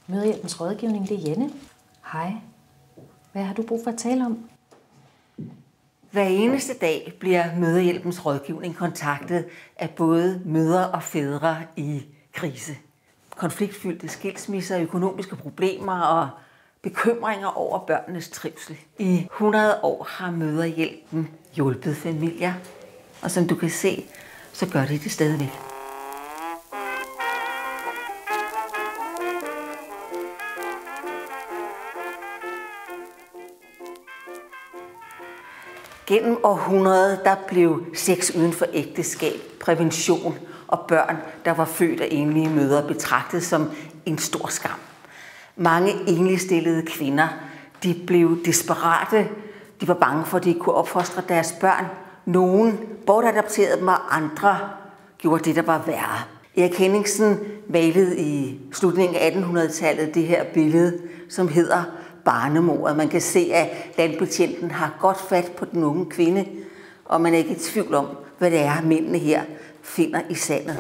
Mødrehjælpens rådgivning, det er Janne. Hej. Hvad har du brug for at tale om? Hver eneste dag bliver Mødrehjælpens rådgivning kontaktet af både mødre og fædre i krise. Konfliktfyldte skilsmisser, økonomiske problemer og bekymringer over børnenes trivsel. I 100 år har Mødrehjælpen hjulpet familier, og som du kan se, så gør det stadigvæk. Gennem århundredet der blev sex uden for ægteskab, prævention og børn, der var født af enlige mødre, betragtet som en stor skam. Mange enligstillede kvinder, de blev desperate. De var bange for, at de ikke kunne opfostre deres børn. Nogen bortadopterede dem, og andre gjorde det, der var værre. Erik Henningsen malede i slutningen af 1800-tallet det her billede, som hedder barnemordet. Man kan se, at landbetjenten har godt fat på den unge kvinde, og man er ikke i tvivl om, hvad det er, mændene her finder i sandet.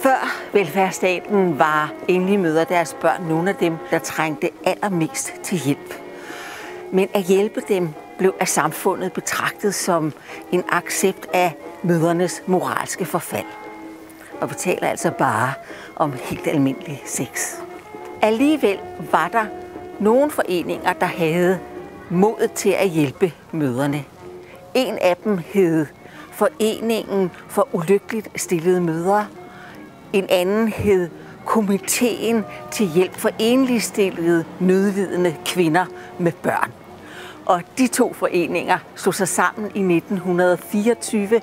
Før velfærdsstaten var enlige mødre deres børn nogle af dem, der trængte allermest til hjælp. Men at hjælpe dem blev af samfundet betragtet som en accept af mødrenes moralske forfald. Og vi taler altså bare om helt almindelig sex. Alligevel var der nogle foreninger, der havde modet til at hjælpe mødrene. En af dem hed Foreningen for Ulykkeligt Stillede Mødre. En anden hed Komiteen til hjælp for enligt stillede nødlidende kvinder med børn. Og de to foreninger slog sig sammen i 1924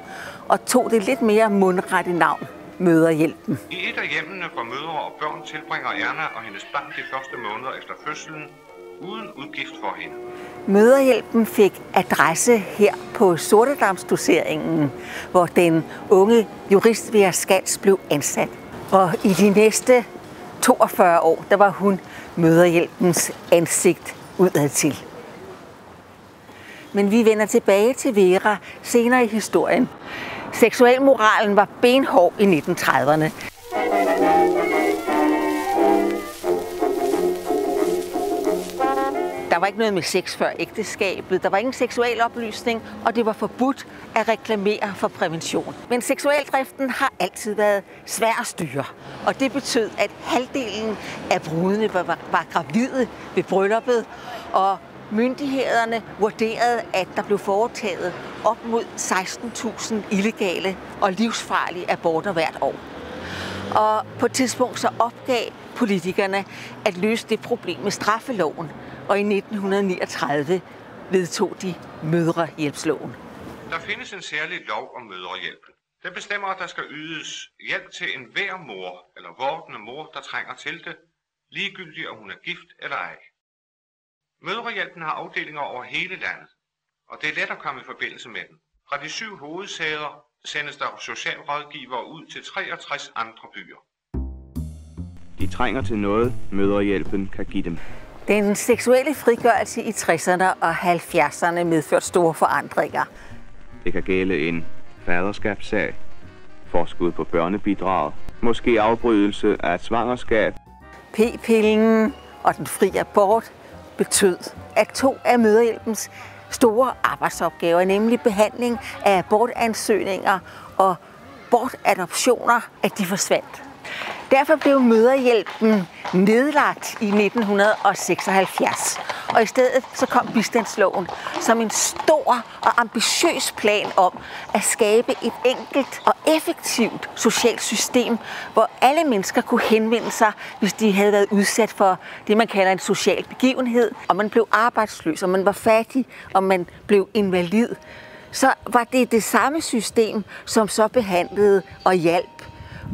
og tog det lidt mere mundrette navn, Mødrehjælpen. I et af hjemmene for mødre og børn tilbringer Erna og hendes barn de første måneder efter fødslen uden udgift for hende. Mødrehjælpen fik adresse her på Sortedamsdoseringen, hvor den unge jurist Vera Skals blev ansat. Og i de næste 42 år, der var hun Mødrehjælpens ansigt udadtil. Men vi vender tilbage til Vera senere i historien. Seksualmoralen var benhård i 1930'erne. Der var ikke noget med sex før ægteskabet, der var ingen seksualoplysning, og det var forbudt at reklamere for prævention. Men seksualdriften har altid været svær at styre, og det betød, at halvdelen af brudene var gravide ved brylluppet, og myndighederne vurderede, at der blev foretaget op mod 16.000 illegale og livsfarlige aborter hvert år. Og på et tidspunkt så opgav politikerne at løse det problem med straffeloven, og i 1939 vedtog de Mødrehjælpsloven. Der findes en særlig lov om mødrehjælpen. Den bestemmer, at der skal ydes hjælp til enhver mor eller vordende mor, der trænger til det, ligegyldigt om hun er gift eller ej. Mødrehjælpen har afdelinger over hele landet, og det er let at komme i forbindelse med den. Fra de 7 hovedsæder sendes der socialrådgivere ud til 63 andre byer. De trænger til noget, Mødrehjælpen kan give dem. Den seksuelle frigørelse i 60'erne og 70'erne medførte store forandringer. Det kan gælde en faderskabssag, forskud på børnebidrag, måske afbrydelse af et svangerskab. P-pillen og den fri abort betød, at 2 af Mødrehjælpens store arbejdsopgaver, nemlig behandling af abortansøgninger og bortadoptioner, at de forsvandt. Derfor blev Mødrehjælpen nedlagt i 1976, og i stedet så kom bistandsloven som en stor og ambitiøs plan om at skabe et enkelt og effektivt socialt system, hvor alle mennesker kunne henvende sig, hvis de havde været udsat for det, man kalder en social begivenhed, og man blev arbejdsløs, og man var fattig, og man blev invalid. Så var det samme system, som så behandlede og hjalp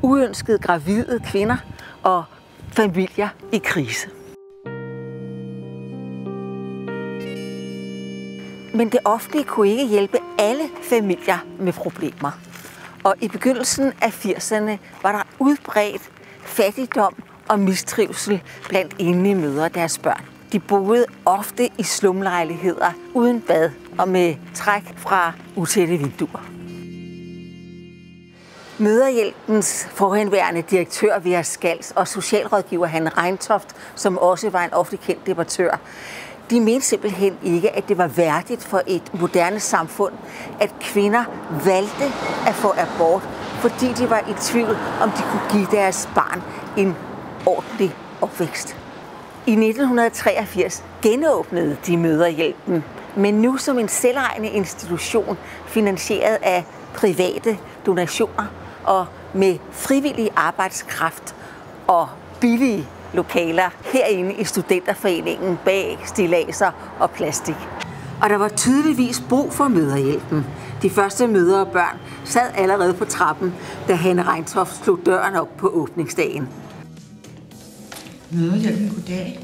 uønskede gravide kvinder og familier i krise. Men det offentlige kunne ikke hjælpe alle familier med problemer. Og i begyndelsen af 80'erne var der udbredt fattigdom og mistrivsel blandt enlige mødre og deres børn. De boede ofte i slumlejligheder uden bad og med træk fra utætte vinduer. Mødrehjælpens forhenværende direktør Vera Skals og socialrådgiver Hanne Reintoft, som også var en offentlig kendt debattør, de mente simpelthen ikke, at det var værdigt for et moderne samfund, at kvinder valgte at få abort, fordi de var i tvivl, om de kunne give deres barn en ordentlig opvækst. I 1983 genåbnede de Mødrehjælpen, men nu som en selvejende institution, finansieret af private donationer og med frivillig arbejdskraft og billige lokaler herinde i studenterforeningen bag stilladser og plastik. Og der var tydeligvis brug for Mødrehjælpen. De første mødre og børn sad allerede på trappen, da Hanne Reintoft slog døren op på åbningsdagen. Mødrehjælpen, goddag.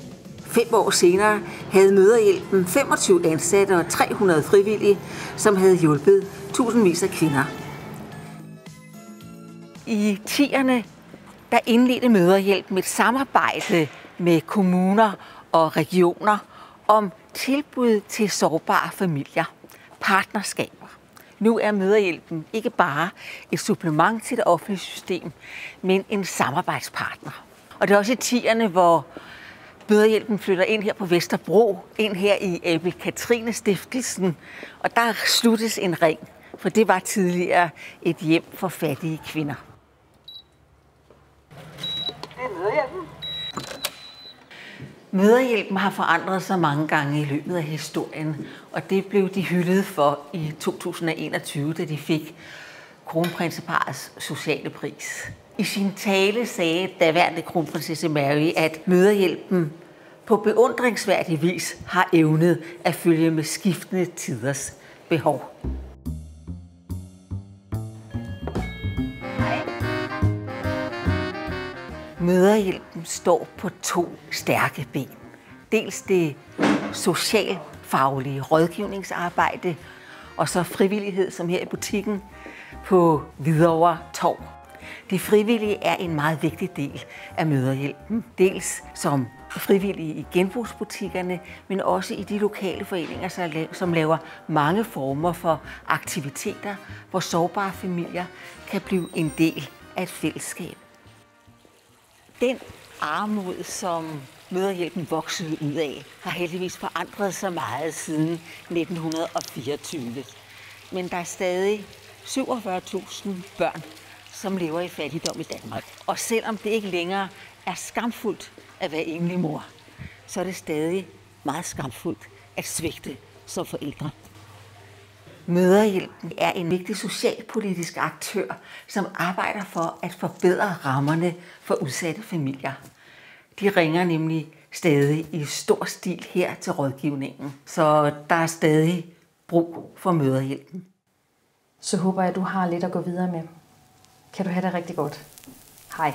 5 år senere havde Mødrehjælpen 25 ansatte og 300 frivillige, som havde hjulpet tusindvis af kvinder. I 10'erne der indledte Mødrehjælpen et samarbejde med kommuner og regioner om tilbud til sårbare familier, partnerskaber. Nu er Mødrehjælpen ikke bare et supplement til det offentlige system, men en samarbejdspartner. Og det er også i 10'erne, hvor Mødrehjælpen flytter ind her på Vesterbro, ind her i Abel Katrine Stiftelsen, og der sluttes en ring, for det var tidligere et hjem for fattige kvinder. Mødrehjælpen har forandret sig mange gange i løbet af historien, og det blev de hyldet for i 2021, da de fik kronprinseparrets sociale pris. I sin tale sagde daværende kronprinsesse Mary, at Mødrehjælpen på beundringsværdig vis har evnet at følge med skiftende tiders behov. Mødrehjælpen står på 2 stærke ben. Dels det socialfaglige rådgivningsarbejde, og så frivillighed, som her i butikken på Hvidovre Torv. De frivillige er en meget vigtig del af Mødrehjælpen. Dels som frivillige i genbrugsbutikkerne, men også i de lokale foreninger, som laver mange former for aktiviteter, hvor sårbare familier kan blive en del af et fællesskab. Den armod, som Mødrehjælpen voksede ud af, har heldigvis forandret sig meget siden 1924. Men der er stadig 47.000 børn, som lever i fattigdom i Danmark. Og selvom det ikke længere er skamfuldt at være enlig mor, så er det stadig meget skamfuldt at svigte som forældre. Mødrehjælpen er en vigtig socialpolitisk aktør, som arbejder for at forbedre rammerne for udsatte familier. De ringer nemlig stadig i stor stil her til rådgivningen, så der er stadig brug for Mødrehjælpen. Så håber jeg, at du har lidt at gå videre med. Kan du have det rigtig godt. Hej.